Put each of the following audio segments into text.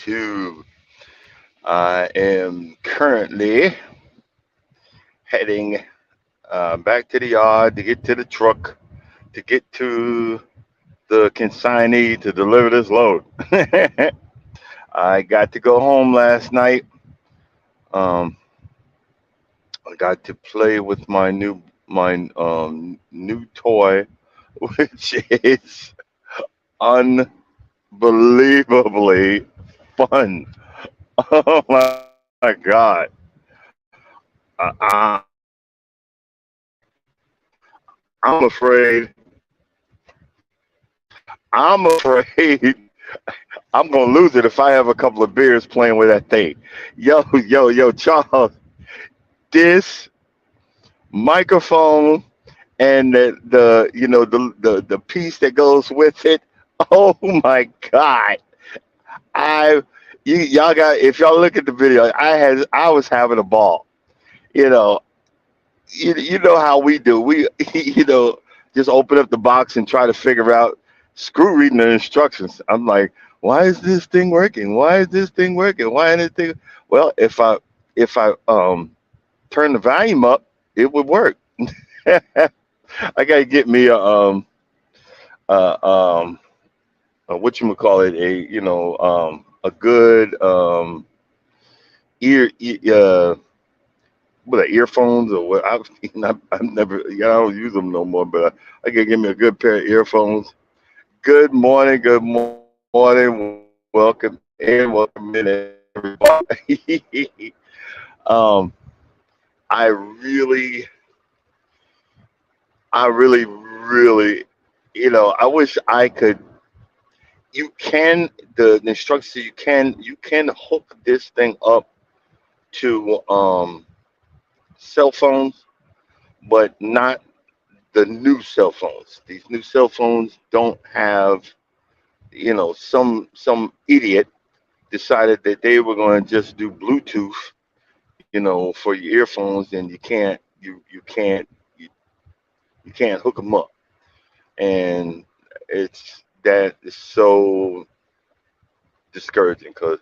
YouTube. I am currently heading back to the yard to get to the truck to get to the consignee to deliver this load. I got to go home last night. Um, I got to play with my new toy, which is unbelievably fun. Oh my God! I'm I'm afraid. I'm afraid I'm gonna lose it if I have a couple of beers playing with that thing. Yo, Charles, this microphone and the piece that goes with it. Oh my God! I y'all got if y'all look at the video, I was having a ball. You know, you know how we do. We just open up the box and try to figure out. Screw reading the instructions. I'm like, why is this thing working? Why is this thing working? Why is this thing? Well, if I turn the volume up, it would work. I gotta get me uh, um what you call it, a good ear what earphones or what I've never I don't use them no more, but I gotta give me a good pair of earphones. Good morning, welcome in, welcome in, everybody. um, I really, really, I wish I could. You can the instructions you can hook this thing up to cell phones, but not the new cell phones. These new cell phones don't have, some idiot decided that they were going to just do Bluetooth, for your earphones, and you can't hook them up, and it's that is so discouraging because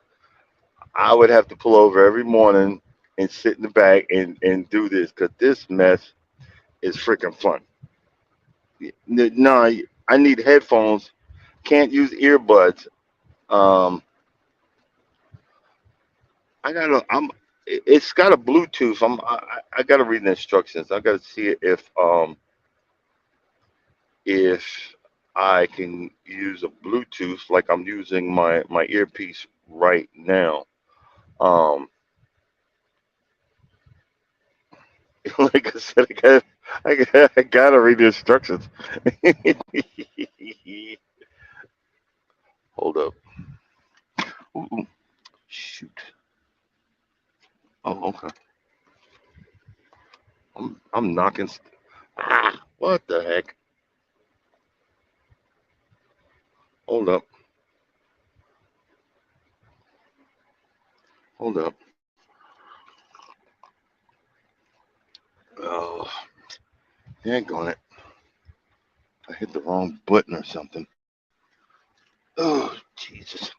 I would have to pull over every morning and sit in the back and do this because this mess is freaking fun. No, I need headphones. Can't use earbuds. Um, I gotta. It's got a Bluetooth. I gotta read the instructions. I gotta see if I can use a Bluetooth like I'm using my earpiece right now. Um, like I said, I gotta read the instructions. Hold up. Ooh, shoot. Oh, okay. I'm knocking. What the heck? Hold up. Hold up. Oh, dang on it. I hit the wrong button or something. Oh, Jesus.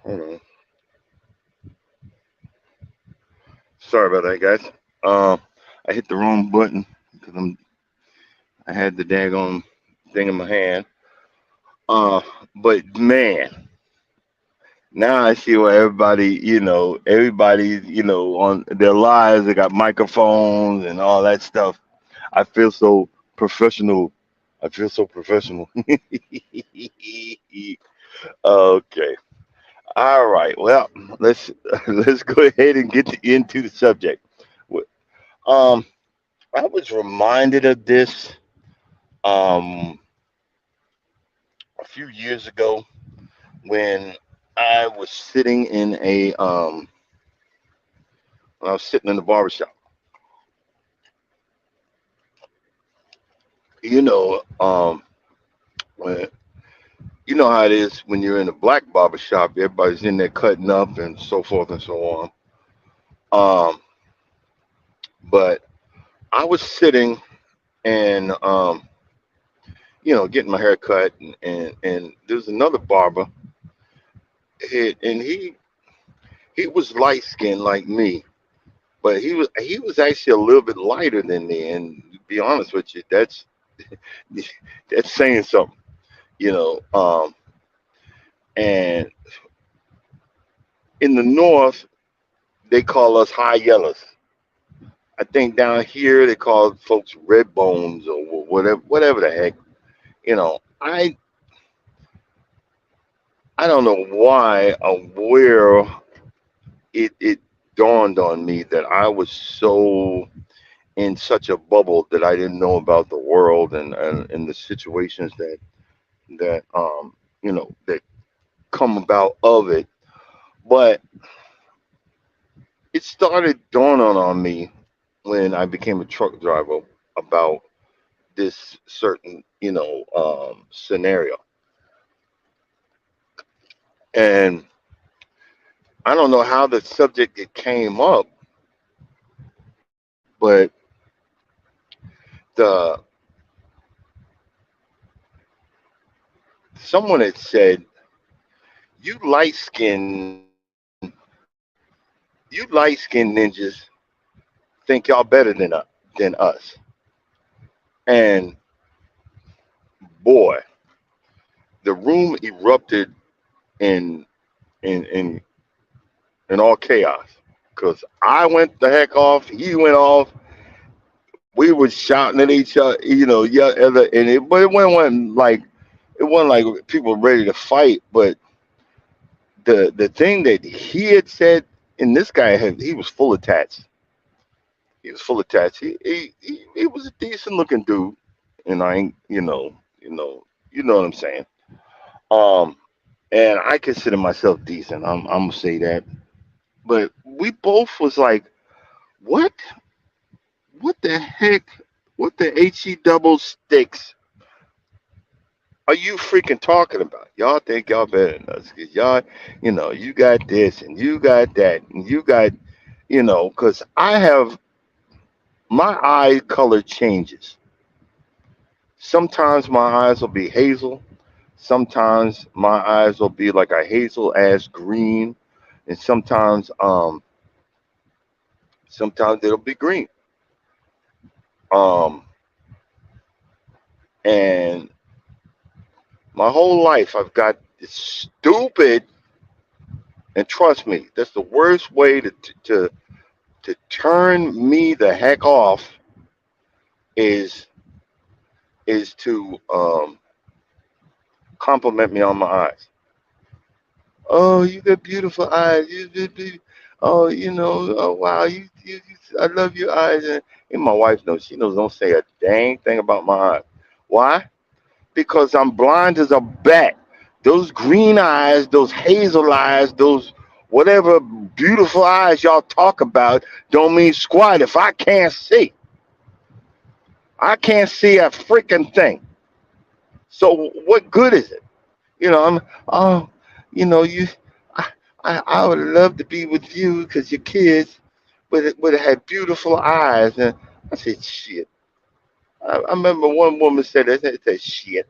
Hold on. Sorry about that, guys. Uh, I hit the wrong button because I had the daggone thing in my hand. Uh, but man, now I see why everybody, on their lives, they got microphones and all that stuff. I feel so professional. I feel so professional. Okay. All right. Well, let's let's go ahead and into the subject. Um, I was reminded of this um a few years ago when I was sitting in a when I was sitting in the barbershop. You know, when you know how it is when you're in a black barbershop, everybody's in there cutting up and so forth and so on. Um, but I was sitting and getting my hair cut, and there's another barber, and he was light skinned like me, but he was actually a little bit lighter than me. And to be honest with you, that's saying something, you know. And in the north, they call us high yellows. I think down here they call folks red bones or whatever the heck. You know, I don't know why or where it dawned on me that I was so in such a bubble that I didn't know about the world and the situations that come about of it. But it started dawning on me when I became a truck driver about this certain scenario. And I don't know how the subject it came up, but the someone had said, "You light skinned, you light skinned ninjas think y'all better than us." And boy, the room erupted in in in in all chaos because I went the heck off, he went off. We were shouting at each other, yeah, but it wasn't like people were ready to fight. But the thing that he had said, and this guy he was full of tats. He was full of tats. He was a decent looking dude, and I ain't, you know what I'm saying. Um, and I consider myself decent. I'm gonna say that. But we both was like, what? What the heck? What the he double sticks are you freaking talking about? Y'all think y'all better than us? 'Cause y'all, you got this and you got that and you got, because I have my eye color changes. Sometimes my eyes will be hazel. Sometimes my eyes will be like a hazel ash green, and sometimes it'll be green. Um, and my whole life I've got this stupid, and trust me, that's the worst way to turn me the heck off is to compliment me on my eyes. Oh, you got beautiful eyes. Oh, oh wow, I love your eyes. And my wife knows. She knows. Don't say a dang thing about my eyes. Why? Because I'm blind as a bat. Those green eyes, those hazel eyes, those whatever beautiful eyes y'all talk about don't mean squat if I can't see. I can't see a freaking thing. So what good is it? I'm oh, you. I I would love to be with you because your kids would have had beautiful eyes. And I said, shit. I remember one woman said that. Said, shit.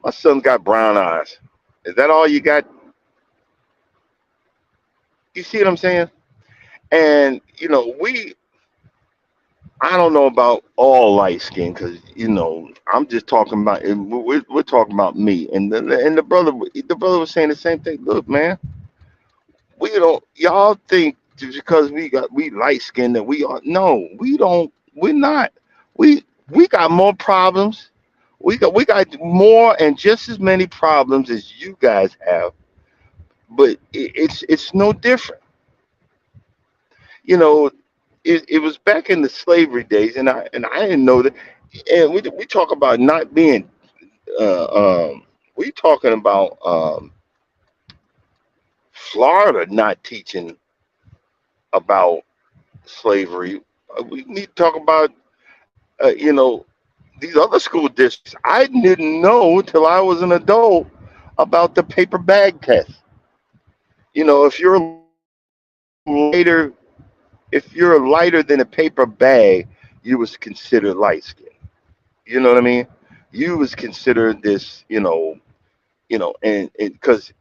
My son got brown eyes. Is that all you got? You see what I'm saying? And I don't know about all light skin because I'm just talking about. We're talking about me and the brother was saying the same thing. Look, man, we don't. Y'all think just because we light skinned that we are. No, we don't. We're not. We got more problems. We got more and just as many problems as you guys have. But it's no different. You know, it was back in the slavery days, and I didn't know that. And we talk about not being. We talking about Florida not teaching about slavery. We need to talk about these other school districts. I didn't know till I was an adult about the paper bag test. If you're lighter, if you're lighter than a paper bag, you was considered light skinned. You know what I mean? you was considered this, and because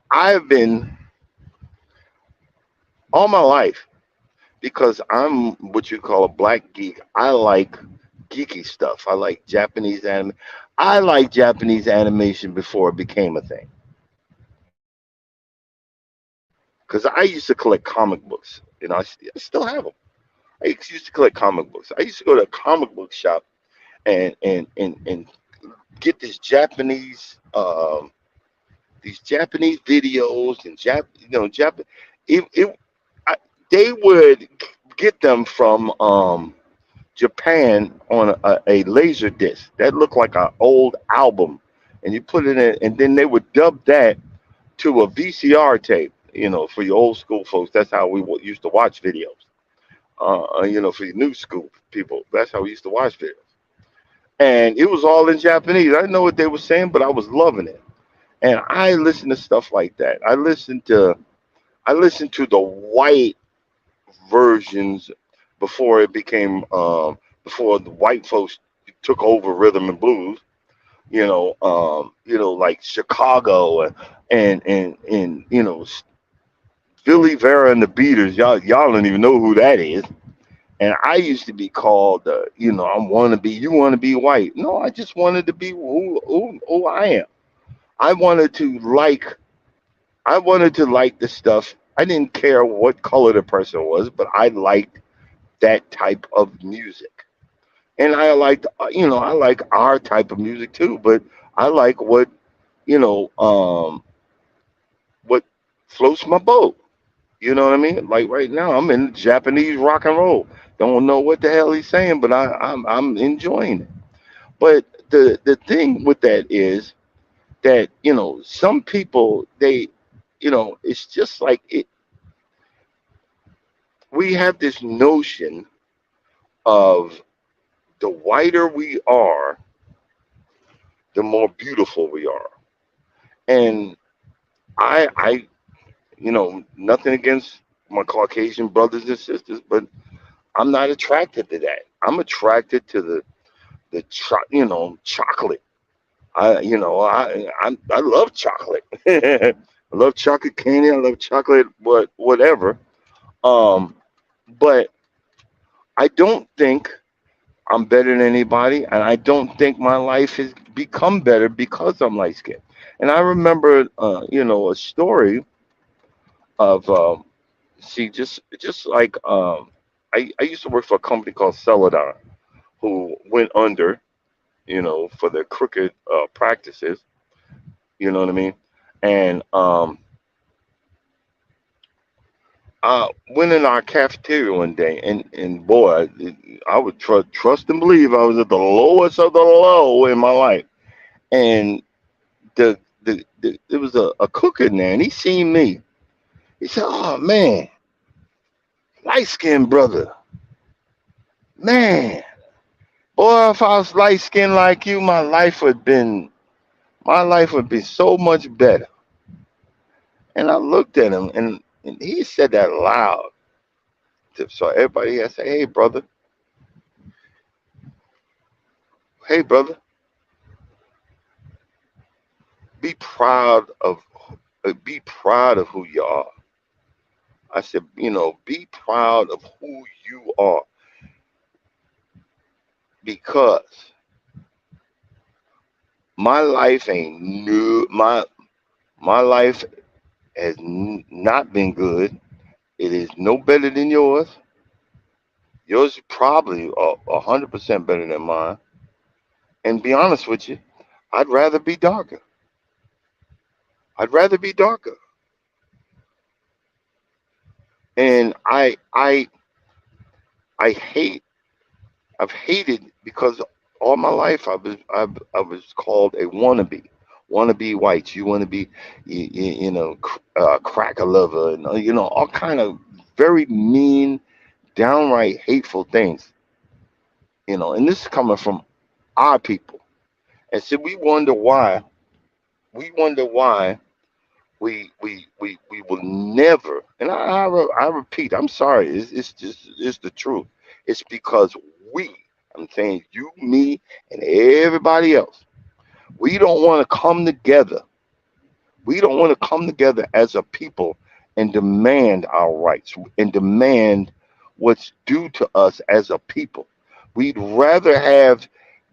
I've been all my life, because I'm what you call a black geek. I like geeky stuff. I like Japanese anime. I like Japanese animation before it became a thing. Because I used to collect comic books, I still have them. I used to collect comic books. I used to go to a comic book shop and get these Japanese videos and it I, they would get them from Japan on a laser disc that looked like an old album, and you put it in, and then they would dub that to a VCR tape. For your old school folks, that's how we used to watch videos. For your new school people, that's how we used to watch videos. And it was all in Japanese. I didn't know what they were saying, but I was loving it. And I listened to stuff like that. I listened to the white versions before it became before the white folks took over rhythm and blues. Like Chicago and Billy Vera and the Beaters. Y'all don't even know who that is. And I used to be called, I want to be, you want to be white. No, I just wanted to be who I am. I wanted to like, I wanted to like the stuff. I didn't care what color the person was, but I liked that type of music. And I like our type of music too, but I like what floats my boat. You know what I mean? Like right now, I'm in Japanese rock and roll. Don't know what the hell he's saying, but I'm enjoying it. But the thing with that is that some people it's just like it. We have this notion of the whiter we are, the more beautiful we are, and I nothing against my Caucasian brothers and sisters, but I'm not attracted to that. I'm attracted to chocolate. I love chocolate. I love chocolate candy. I love chocolate, whatever. Um, but I don't think I'm better than anybody, and I don't think my life has become better because I'm light skinned. And I remember, a story of see, just like I used to work for a company called Celadon, who went under, for their crooked practices. You know what I mean? And I went in our cafeteria one day, and boy, I would trust and believe I was at the lowest of the low in my life. And there was a cook in there, and he seen me. He said, "Oh man, light skinned brother, man, boy, if I was light skinned like you, my life would be so much better." And I looked at him, and he said that loud, so everybody had to say, hey brother, be proud of be proud of who you are. I said, be proud of who you are, because my life ain't new. My life has not been good. It is no better than yours. Yours is probably 100% better than mine. And be honest with you, I'd rather be darker. I'd rather be darker. And I hate I've hated because all my life I was called a wannabe. Wannabe whites. You want to be, cracker lover, and all kind of very mean, downright hateful things. And this is coming from our people. And so we wonder why we will never. And I repeat, I'm sorry. It's just it's the truth. It's because we I'm saying you, me, and everybody else. We don't want to come together. We don't want to come together as a people and demand our rights and demand what's due to us as a people. We'd rather have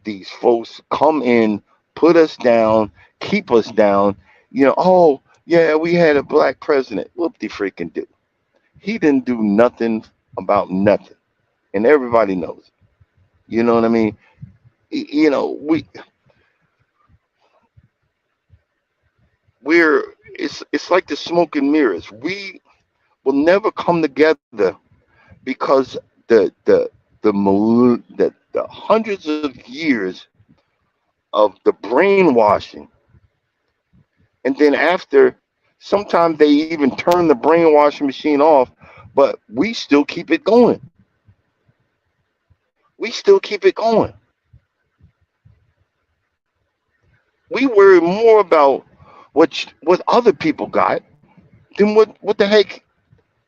these folks come in, put us down, keep us down. Oh, yeah, we had a black president. Whoop de freaking do. He didn't do nothing about nothing. And everybody knows it. You know what I mean? It's like the smoke and mirrors. We will never come together because the hundreds of years of the brainwashing, and then after, sometimes they even turn the brainwashing machine off, but we still keep it going. We still keep it going. We worry more about what other people got than what the heck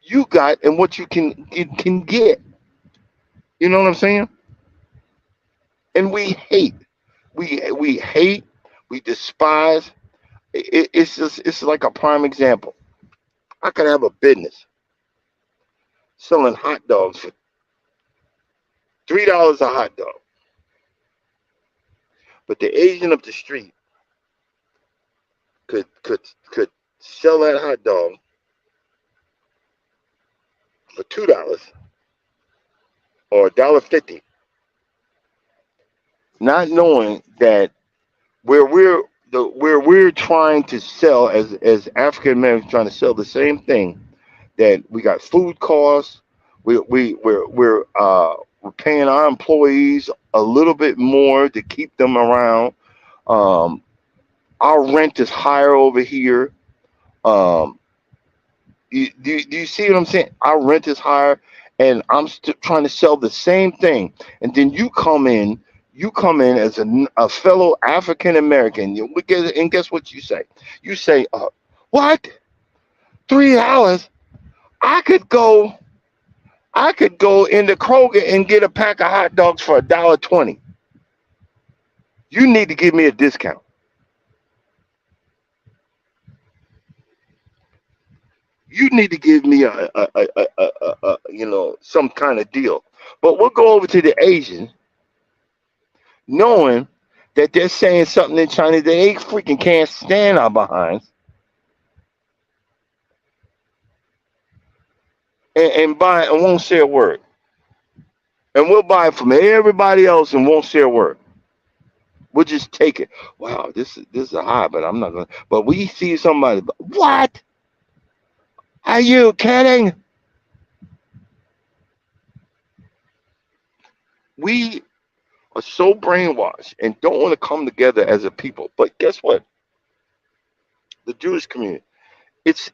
you got and what you can get. You know what I'm saying? And we hate. We hate. We despise. It's like a prime example. I could have a business selling hot dogs for $3 a hot dog, but the Asian up the street could sell that hot dog for $2 or $1.50, not knowing that where we're trying to sell as African Americans trying to sell the same thing, that we got food costs. We're paying our employees a little bit more to keep them around. Um, our rent is higher over here. Um, do you see what I'm saying? Our rent is higher, and I'm still trying to sell the same thing. And then you come in as a fellow African American. And guess what you say? You say, "What? $3? I could go. I could go into Kroger and get a pack of hot dogs for $1.20. You need to give me a discount. You need to give me some kind of deal." But we'll go over to the Asians, knowing that they're saying something in Chinese that they freaking can't stand our behinds, and buy and won't say a word. And we'll buy it from everybody else and won't say a word. We'll just take it. Wow, this is a high, but I'm not gonna. But we see somebody. What? Are you kidding? We are so brainwashed and don't want to come together as a people. But guess what? The Jewish community, it's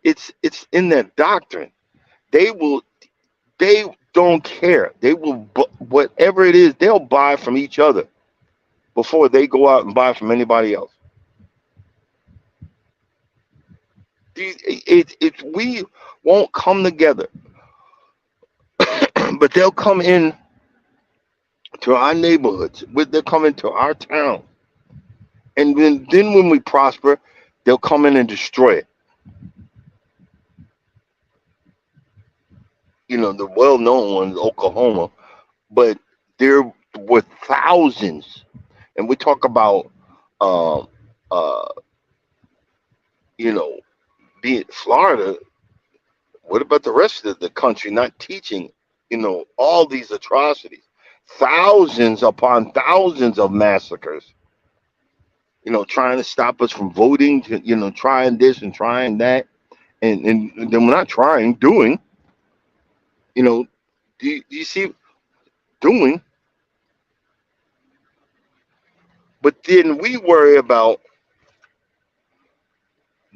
in their doctrine. They will. They don't care. They will whatever it is. They'll buy from each other before they go out and buy from anybody else. We won't come together, but they'll come in to our neighborhoods. They'll come into our town, and then when we prosper, they'll come in and destroy it. The well-known one, Oklahoma, but there were thousands, and we talk about, um, uh, you know, be it Florida. What about the rest of the country not teaching, all these atrocities? Thousands upon thousands of massacres, trying to stop us from voting, trying this and trying that. And then we're not trying, doing, you know, do you see doing, but then we worry about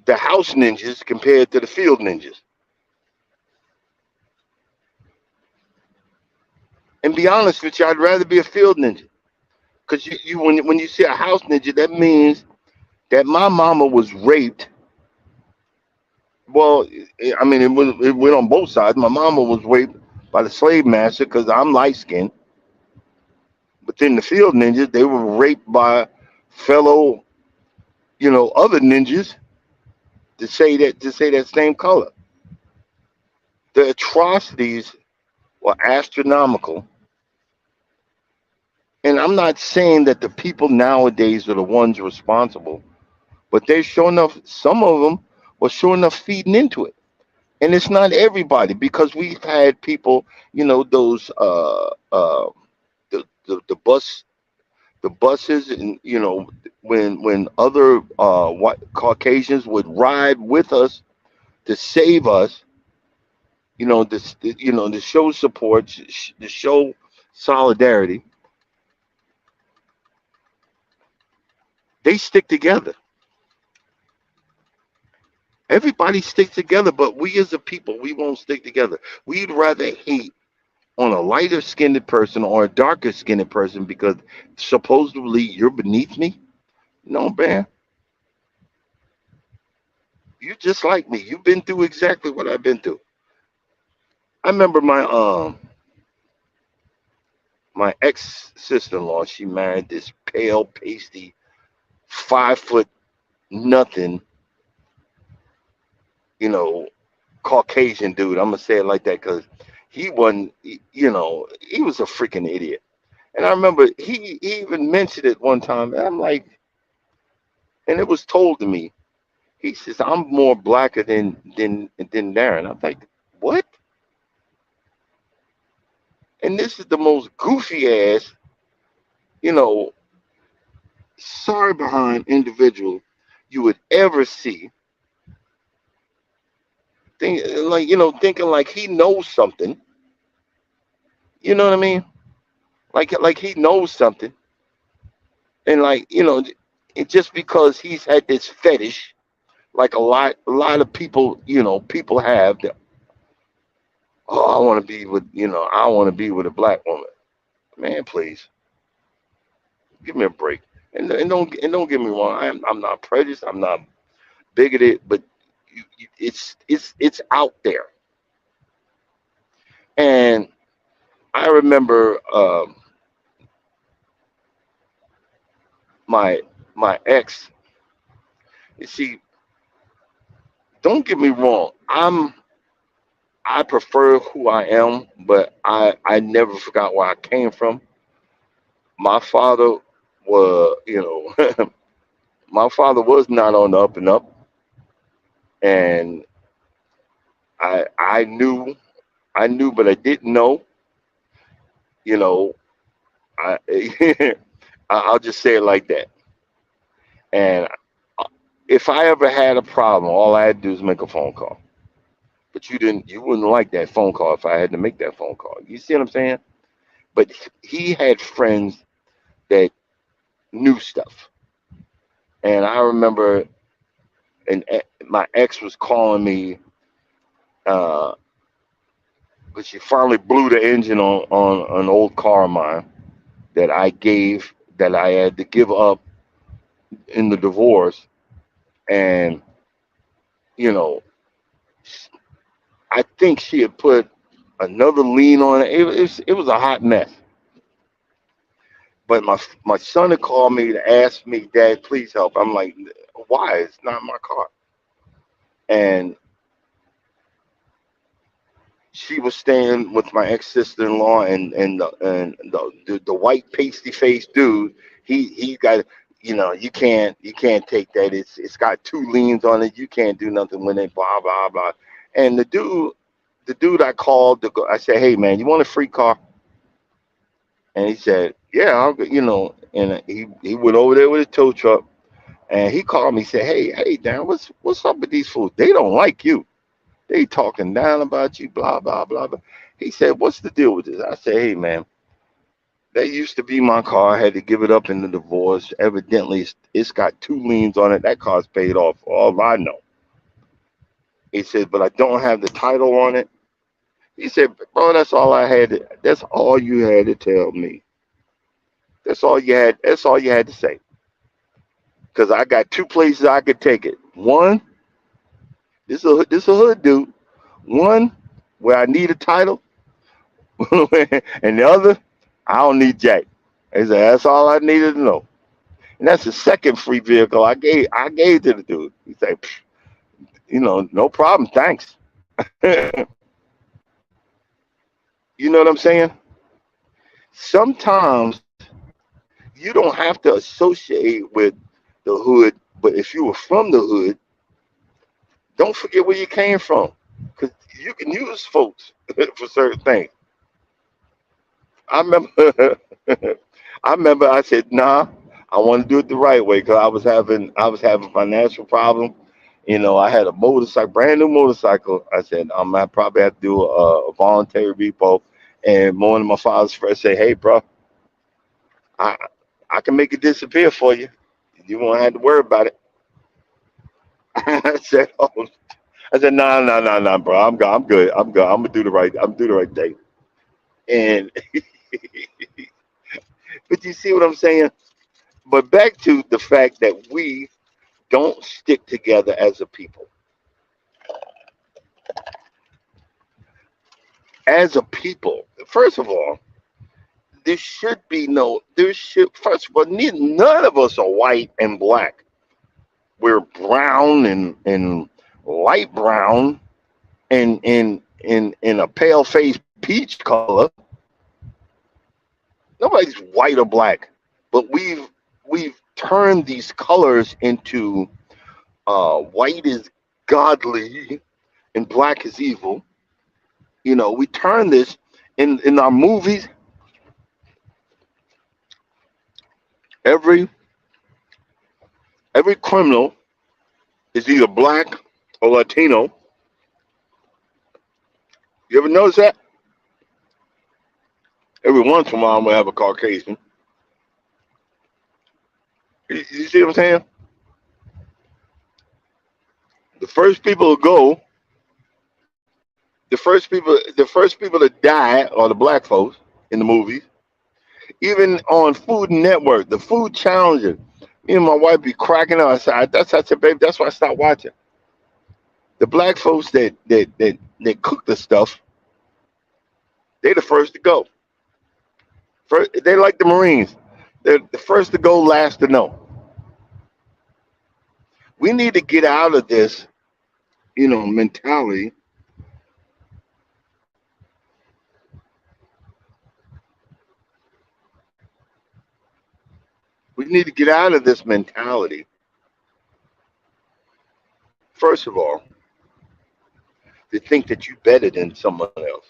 the house ninjas compared to the field ninjas. And be honest with you, I'd rather be a field ninja. Because when you see a house ninja, that means that my mama was raped. Well, I mean, it went on both sides. My mama was raped by the slave master because I'm light skinned. But within the field ninjas, they were raped by fellow, other ninjas to say that same color. The atrocities were astronomical. And I'm not saying that the people nowadays are the ones responsible, but they're sure enough, some of them were sure enough feeding into it. And it's not everybody, because we've had people, those the buses, and when other white Caucasians would ride with us to save us, to show support, to show solidarity. They stick together. Everybody sticks together, but we as a people, we won't stick together. We'd rather hate on a lighter skinned person or a darker skinned person because supposedly you're beneath me. No, man, you just like me. You've been through exactly what I've been through. I remember my ex sister in law. She married this pale, pasty, 5 foot nothing, you know, Caucasian dude. I'm gonna say it like that because he wasn't, he was a freaking idiot. And I remember he even mentioned it one time, and I'm like, and it was told to me. He says, "I'm more blacker than Darren." I'm like, "What?" And this is the most goofy ass, you know, sorry behind individual you would ever see. Thinking like he knows something. You know what I mean? Like he knows something, and it just because he's had this fetish, like a lot of people, people have that. Oh, I want to be with a black woman. Man, please give me a break. And don't get me wrong. I'm not prejudiced. I'm not bigoted, but it's out there. And I remember my my ex. You see, don't get me wrong. I prefer who I am, but I never forgot where I came from. My father my father was not on the up and up, and I knew, but I didn't know. You know, I I'll just say it like that. And if I ever had a problem, all I had to do is make a phone call. But you wouldn't like that phone call if I had to make that phone call. You see what I'm saying? But he had friends that knew stuff, and I remember, my ex was calling me, uh, but she finally blew the engine on an old car of mine that I had to give up in the divorce, and you know, I think she had put another lien on it. It was a hot mess. But my son had called me to ask me, "Dad, please help." I'm like, "Why? It's not my car." And she was staying with my ex sister in law, and the white pasty faced dude. He got, you can't take that. It's got two liens on it. You can't do nothing with it. Blah blah blah. And the dude I called to go, I said, "Hey man, you want a free car?" And he said, "Yeah, And he went over there with a tow truck, and he called me. Said, "Hey, Dan, what's up with these fools? They don't like you. They talking down about you. Blah blah blah blah." He said, "What's the deal with this?" I said, "Hey, man, that used to be my car. I had to give it up in the divorce. Evidently, it's got two liens on it. That car's paid off. For all I know." He said, "But I don't have the title on it." He said, "Bro, that's all I had. That's all you had to tell me. That's all you had. That's all you had to say. Because I got two places I could take it. One, this a hood dude. One, where I need a title, and the other, I don't need Jack." He said, that's all I needed to know. And that's the second free vehicle I gave to the dude. He said, no problem, thanks. You know what I'm saying? Sometimes you don't have to associate with the hood, but if you were from the hood, don't forget where you came from, because you can use folks for certain things. I remember, I remember. I said, "Nah, I want to do it the right way," because I was having financial problem. I had a motorcycle, brand new motorcycle. I said, I probably have to do a voluntary repo. And one of my father's friends said, "Hey, bro, I I can make it disappear for you. You won't have to worry about it." I said, "Oh." I said, "No, no, no, no, bro. I'm good. I'm good. I'm good. I'm gonna do the right. I'm do the right thing." And but you see what I'm saying? But back to the fact that we don't stick together as a people. As a people, first of all, there should be no. There should first of all, none of us are white and black. We're brown and light brown and in a pale face peach color. Nobody's white or black, but we've turned these colors into white is godly and black is evil. We turn this in our movies. Every every criminal is either black or Latino. You ever notice that? Every once in a while, we have a Caucasian. You see what I'm saying? The first people to go, the first people to die are the black folks in the movies. Even on Food Network, the Food Challenger, me and my wife be cracking up. I said, baby, that's why I stopped watching. The black folks that cook the stuff, they the first to go. First, they like the Marines. They're the first to go, last to know. We need to get out of this, mentality. We need to get out of this mentality. First of all, to think that you're better than someone else.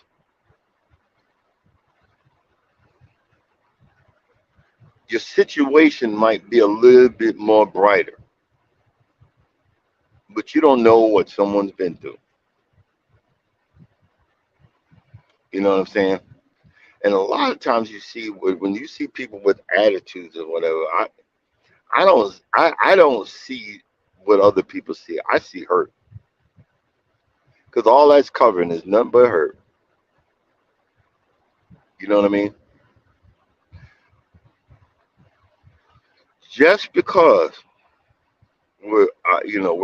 Your situation might be a little bit more brighter, but you don't know what someone's been through. You know what I'm saying? And a lot of times you see when you see people with attitudes or whatever, I don't see what other people see. I see hurt, because all that's covering is nothing but hurt. You know what I mean? Just because we're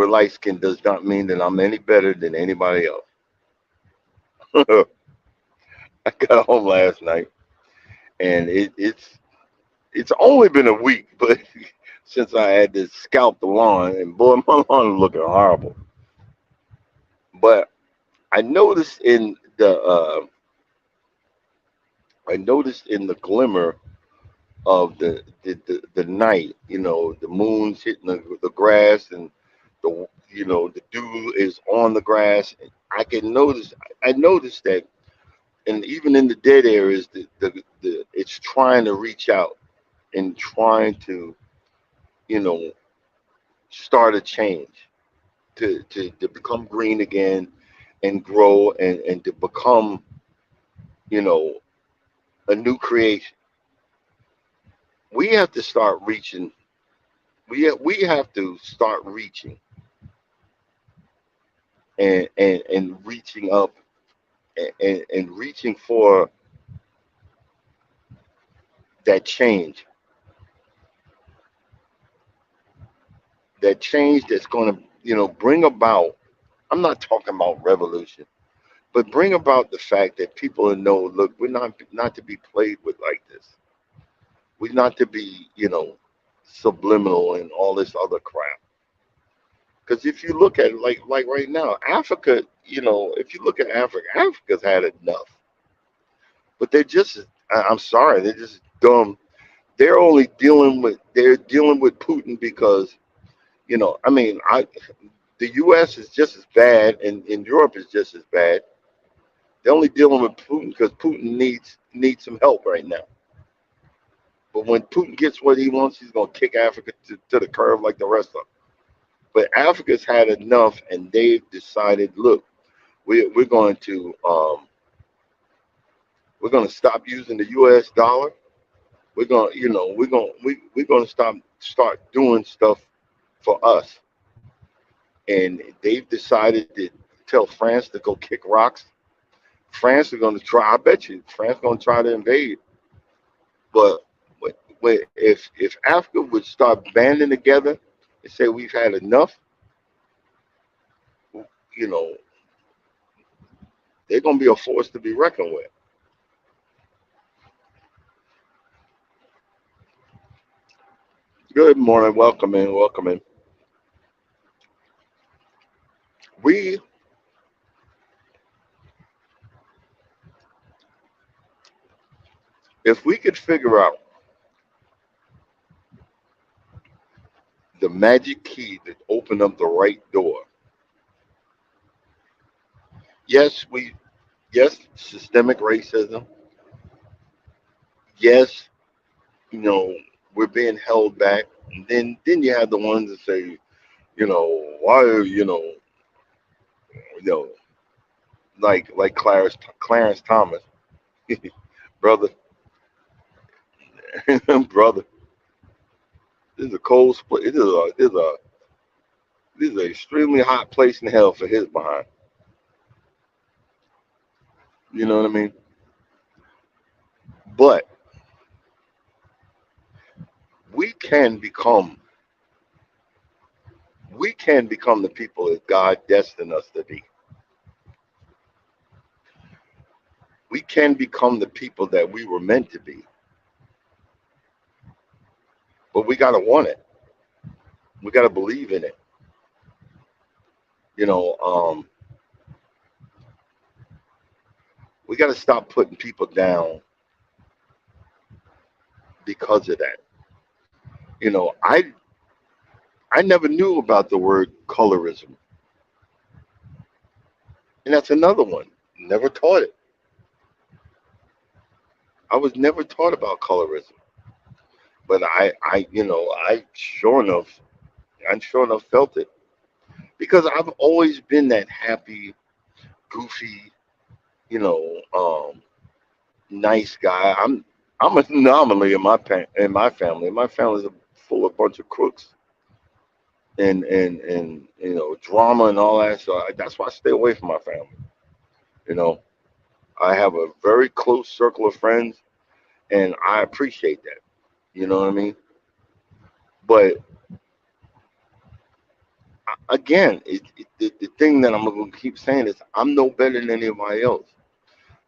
light skinned does not mean that I'm any better than anybody else. I got home last night, and it's only been a week, but since I had to scalp the lawn, and boy, my lawn is looking horrible. But I noticed in the glimmer of the night, the moon's hitting the grass, and the dew is on the grass. I can notice. I noticed that, and even in the dead areas, it's trying to reach out and trying to you know start a change to become green again and grow and to become you know a new creation. We have to start reaching. We have to start reaching and reaching up and reaching for that change, that change that's going to bring about. I'm not talking about revolution, but bring about the fact that people know, look, we're not to be played with like this. We not to be, subliminal and all this other crap. Because if you look at it, like right now, Africa, if you look at Africa, Africa's had enough. But they're just, I'm sorry, they're just dumb. They're dealing with Putin because, I mean, the U.S. is just as bad, and Europe is just as bad. They're only dealing with Putin because Putin needs some help right now. But when Putin gets what he wants, he's gonna kick Africa to the curb like the rest of them. But Africa's had enough, and they've decided, look, we're going to stop using the U.S. dollar. We're gonna start doing stuff for us. And they've decided to tell France to go kick rocks. France is going to try. I bet you France is going to try to invade. But if Africa would start banding together and say we've had enough, you know, they're going to be a force to be reckoned with. Good morning, welcome in, welcome in. We, if we could figure out the magic key that opened up the right door, yes, yes, systemic racism, yes, you know, we're being held back. And then you have the ones that say, why, you know, like Clarence Thomas, brother, brother. This is a cold split. This is an extremely hot place in hell for his behind. You know what I mean? But we can become we can become the people that God destined us to be. We can become the people that we were meant to be. But we gotta want it. We gotta believe in it. You know, we gotta stop putting people down because of that. You know, I never knew about the word colorism. And that's another one. Never taught it. I was never taught about colorism. But I sure enough felt it because I've always been that happy, goofy, you know, nice guy. I'm an anomaly in in my family. My family's full of a bunch of crooks and drama and all that. So that's why I stay away from my family. You know, I have a very close circle of friends, and I appreciate that. You know what I mean? But again, the thing that I'm going to keep saying is I'm no better than anybody else.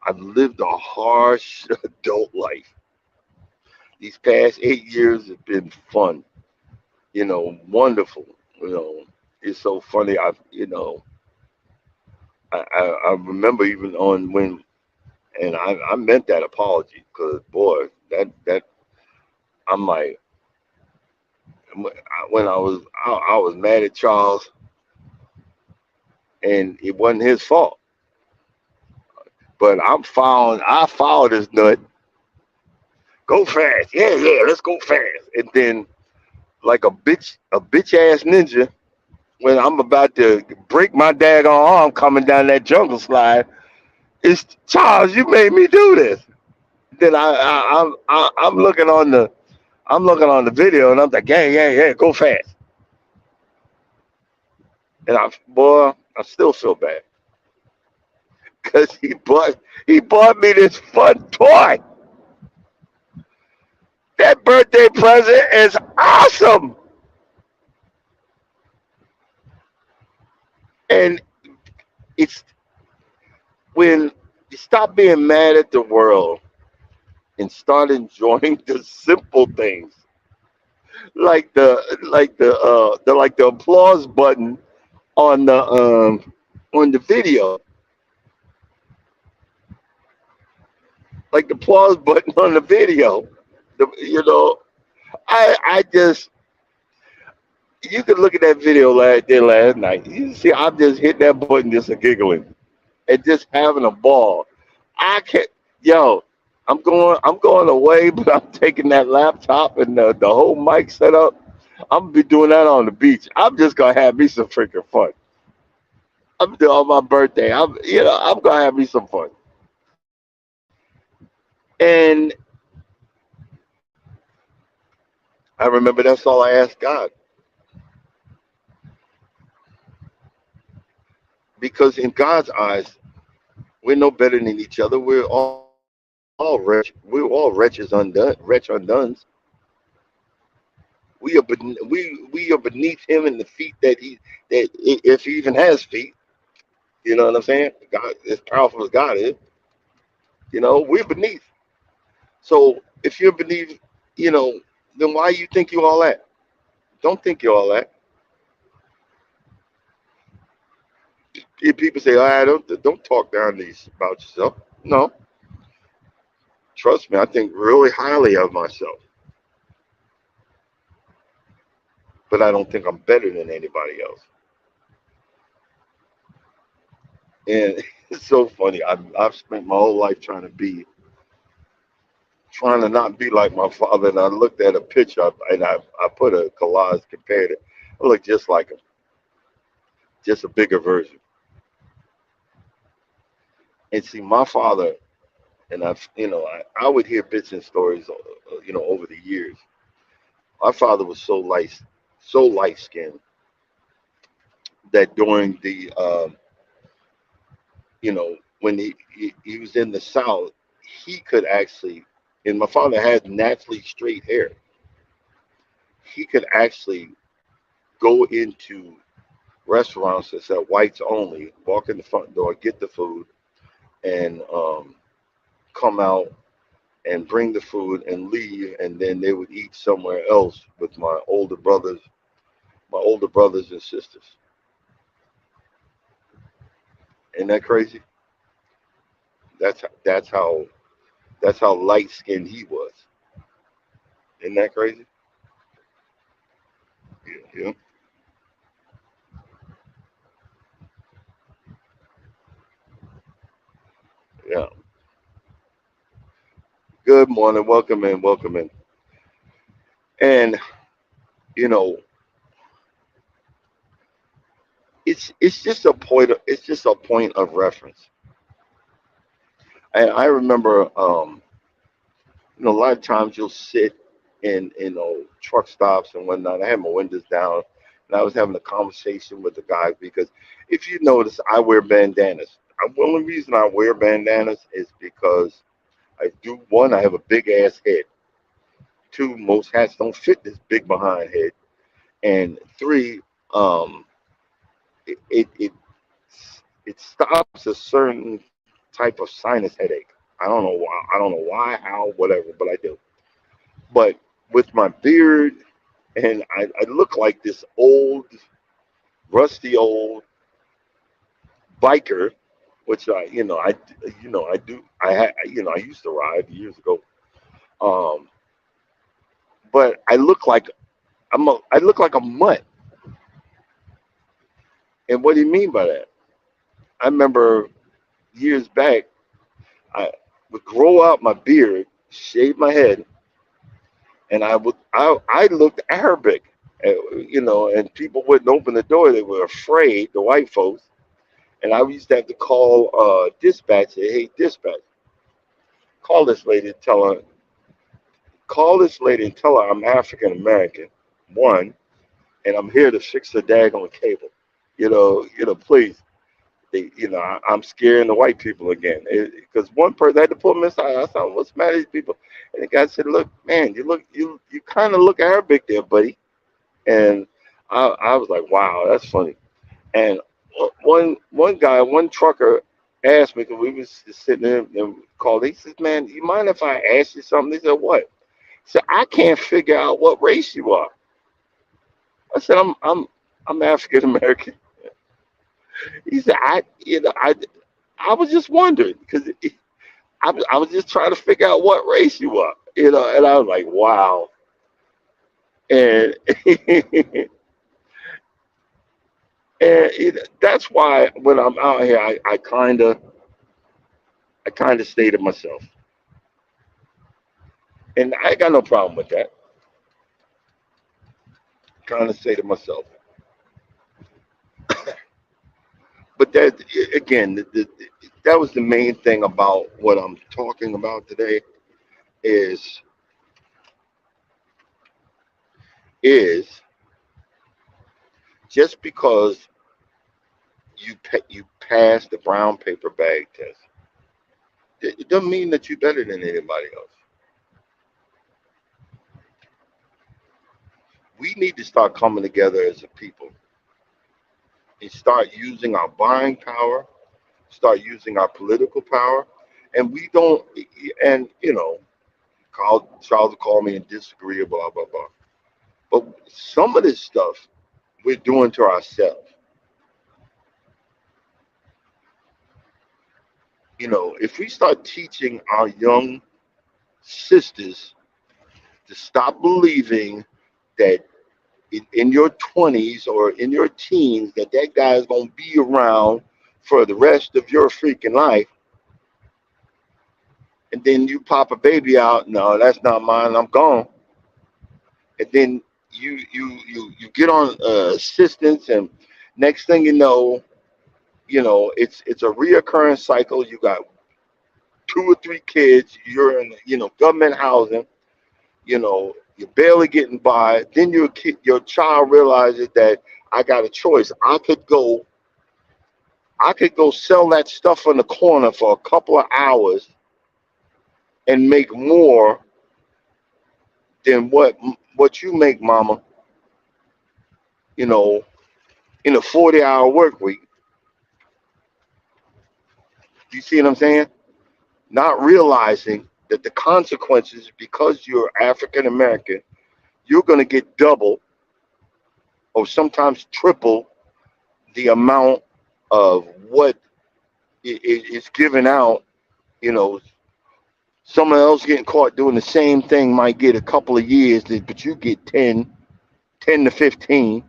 I've lived a harsh adult life. These past 8 years have been fun, wonderful. You know, it's so funny. I remember even on when, and I meant that apology because boy, that I'm like when I was mad at Charles, and it wasn't his fault. But I followed this nut. Go fast, yeah, yeah, let's go fast. And then like a bitch ass ninja, when I'm about to break my daggone arm coming down that jungle slide, it's Charles. You made me do this. Then I'm looking on the video, and I'm like, yeah, yeah, yeah, go fast. And I still feel bad because he bought me this fun toy. That birthday present is awesome. And it's when you stop being mad at the world and start enjoying the simple things, like the applause button on the video, like the applause button on the video. I just you could look at that video last night. You see, I'm just hitting that button, just a giggling and just having a ball. I can't, yo. I'm going away, but I'm taking that laptop and the whole mic setup. I'm gonna be doing that on the beach. I'm just gonna have me some freaking fun. I'm doing on my birthday. I'm gonna have me some fun. And I remember that's all I asked God, because in God's eyes, we're no better than each other. We're all rich. We're all wretches undone, wretch undones. We are beneath him in the feet if he even has feet. You know what I'm saying? God, as powerful as God is, we're beneath. So if you're beneath, you know, then why you think you all that? Don't think you all that. If people say, "I don't talk down these about yourself." No, trust me, I think really highly of myself, but I don't think I'm better than anybody else. And it's so funny. I've spent my whole life trying to not be like my father, and I looked at a picture and I put a collage compared it. I look just like him, just a bigger version. And see, my father, and I would hear bits and stories, over the years. My father was so light skinned that during the, when he was in the South, he could actually, and my father had naturally straight hair. He could actually go into restaurants that said whites only, walk in the front door, get the food, and come out and bring the food and leave, and then they would eat somewhere else with my older brothers and sisters. Isn't that crazy? That's how light skinned he was. Isn't that crazy? Yeah, yeah. Good morning, welcome in, welcome in. And you know, it's just a point of reference. And I remember, a lot of times you'll sit in truck stops and whatnot. I had my windows down, and I was having a conversation with the guy because if you notice, I wear bandanas. The only reason I wear bandanas is because I do one, I have a big ass head. Two, most hats don't fit this big behind head, and three, um, it it it, it stops a certain type of sinus headache. I don't know why, how, whatever, but I do. But with my beard, and I look like this old, rusty old biker, which I do. I used to ride years ago. Um, but I look like a mutt. And what do you mean by that? I remember years back, I would grow out my beard, shave my head, and I looked Arabic. And people wouldn't open the door. They were afraid, the white folks. And I used to have to call dispatch. Say, hey, dispatch, call this lady and tell her, I'm African American, one, and I'm here to fix the daggone cable. Please. I'm scaring the white people again. Because one person I had to pull them aside. I said, what's the matter with these people? And the guy said, look, man, you kind of look Arabic there, buddy. And I was like, wow, that's funny. And one trucker asked me because we was just sitting there and called. He says, "Man, you mind if I ask you something?" He said, "What?" So I can't figure out what race you are. I said, I'm African American." He said, I was just wondering because I was just trying to figure out what race you are, and I was like, wow. And and that's why when I'm out here, I kind of stay to myself, and I got no problem with that. Kind of stay to myself, but that again, that was the main thing about what I'm talking about today is is just because you pass the brown paper bag test, it doesn't mean that you're better than anybody else. We need to start coming together as a people and start using our buying power, start using our political power, and we don't. And Charles will call me and disagree, blah blah blah. But some of this stuff we're doing to ourselves. If we start teaching our young sisters to stop believing that in your 20s or in your teens that guy is going to be around for the rest of your freaking life, and then you pop a baby out, no, that's not mine, I'm gone. And then you get on assistance, and next thing it's a reoccurring cycle. You got 2 or 3 kids, you're in government housing, you're barely getting by. Then your child realizes that I got a choice. I could go sell that stuff on the corner for a couple of hours and make more than what you make, mama, you know, in a 40-hour work week. You see what I'm saying? Not realizing that the consequences, because you're African American, you're going to get double or sometimes triple the amount of what is given out. You know, someone else getting caught doing the same thing might get a couple of years, but you get 10 to 15.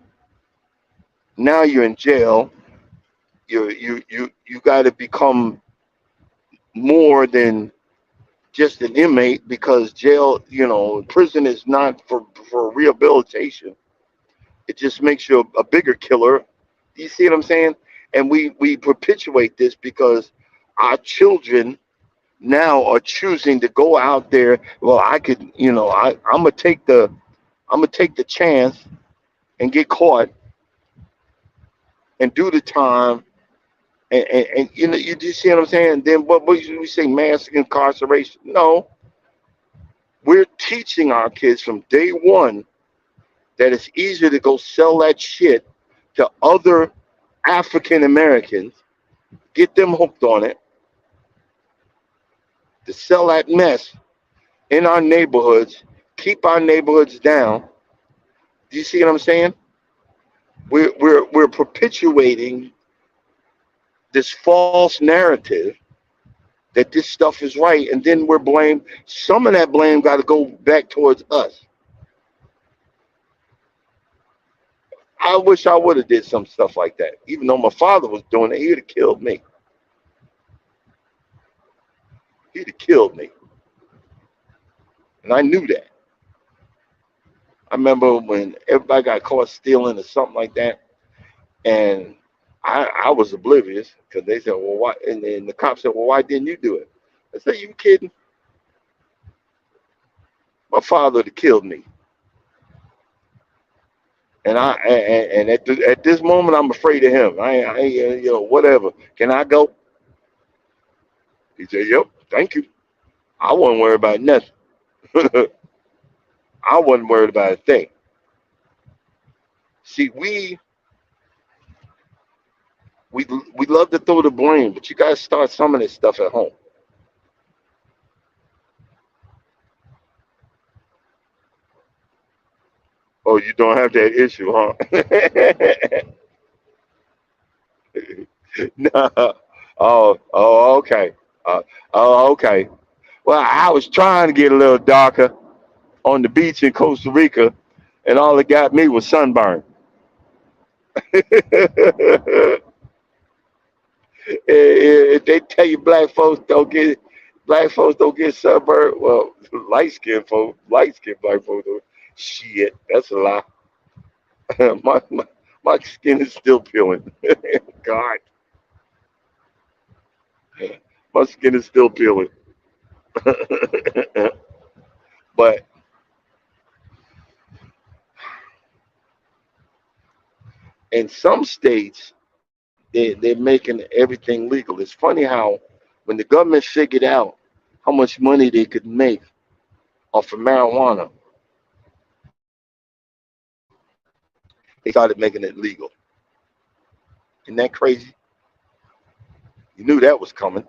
Now you're in jail. You got to become more than just an inmate, because jail, prison is not for rehabilitation. It just makes you a bigger killer. You see what I'm saying? And we perpetuate this because our children now are choosing to go out there. Well, I could, I'm gonna take the chance and get caught and do the time. And you do see what I'm saying? Then what we say, mass incarceration? No, we're teaching our kids from day one that it's easier to go sell that shit to other African Americans, get them hooked on it, to sell that mess in our neighborhoods, keep our neighborhoods down. Do you see what I'm saying? We're perpetuating this false narrative that this stuff is right, and then we're blamed. Some of that blame got to go back towards us. I wish I would have did some stuff like that. Even though my father was doing it, he'd have killed me. He'd have killed me, and I knew that. I remember when everybody got caught stealing or something like that, and I was oblivious because they said, "Well, why?" And then the cop said, "Well, why didn't you do it?" I said, "You kidding? My father would have killed me." And at this moment, I'm afraid of him. Whatever. Can I go? He said, "Yep, thank you." I wasn't worried about nothing. I wasn't worried about a thing. See, We we love to throw the blame, but you guys start some of this stuff at home. Oh, you don't have that issue, huh? No. Oh, okay. Uh, oh, okay. Well, I was trying to get a little darker on the beach in Costa Rica, and all it got me was sunburn. If they tell you black folks don't get sunburned, well, light skinned black folks don't. Shit, that's a lie. My skin is still peeling. God, my skin is still peeling. But in some states, they're making everything legal. It's funny how when the government figured out how much money they could make off of marijuana, they started making it legal. Isn't that crazy? You knew that was coming.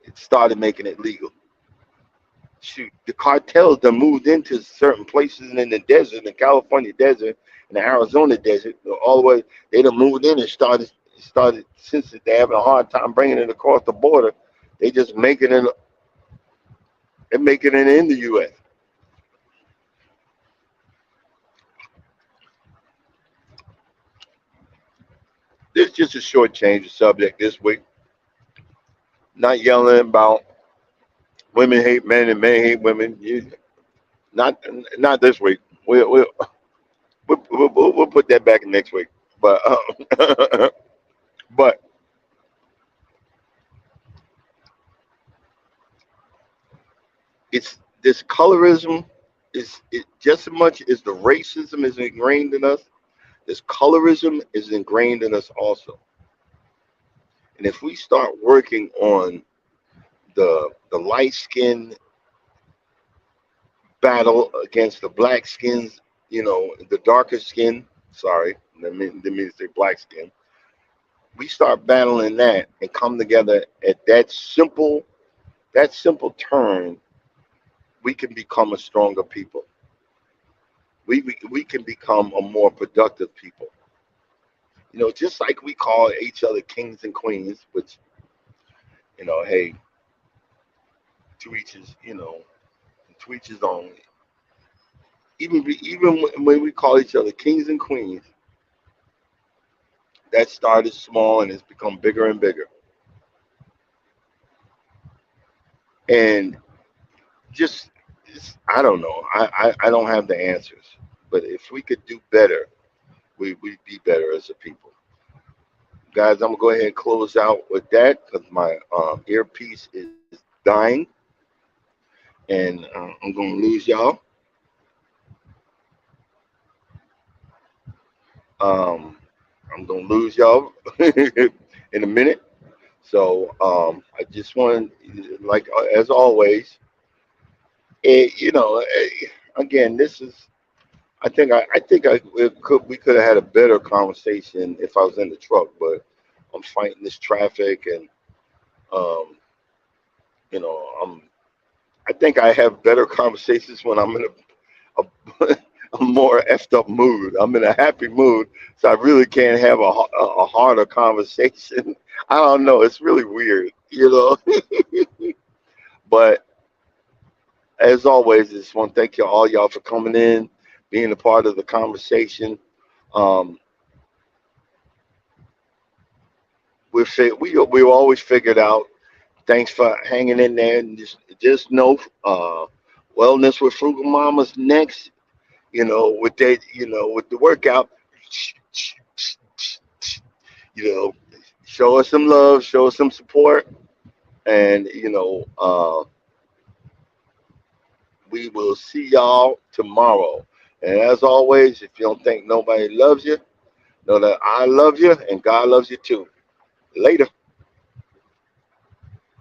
It started making it legal. Shoot, the cartels that moved into certain places in the desert, in the California desert, in the Arizona desert, all the way they done moved in and started since they're having a hard time bringing it across the border. They just making it and making it in the U.S. This is just a short change of subject this week. Not yelling about women hate men and men hate women. Not not this week. We'll put that back next week. But but it's this colorism is it just as much as the racism is ingrained in us. This colorism is ingrained in us also. And if we start working on the light skin battle against the black skins, the darker skin. Sorry, that means they black skin. We start battling that and come together at that simple turn. We can become a stronger people. We can become a more productive people. Just like we call each other kings and queens, which hey, to each his, to each his own. Even when we call each other kings and queens, that started small and it's become bigger and bigger. And just I don't know. I don't have the answers. But if we could do better, we'd be better as a people. Guys, I'm gonna go ahead and close out with that because my earpiece is dying and I'm gonna lose y'all. Um, I'm gonna lose y'all in a minute. So I just want, like as always, again, this is. I think we could have had a better conversation if I was in the truck, but I'm fighting this traffic and um, I'm. I think I have better conversations when I'm in a a more effed up mood. I'm in a happy mood, so I really can't have a harder conversation. I don't know. It's really weird. But as always, I just want to thank you all y'all for coming in, being a part of the conversation. Um, we always figured out. Thanks for hanging in there, and just know, wellness with Frugal Mamas next. With that, with the workout. You know, show us some love, show us some support, and we will see y'all tomorrow. And as always, if you don't think nobody loves you, know that I love you and God loves you too. Later.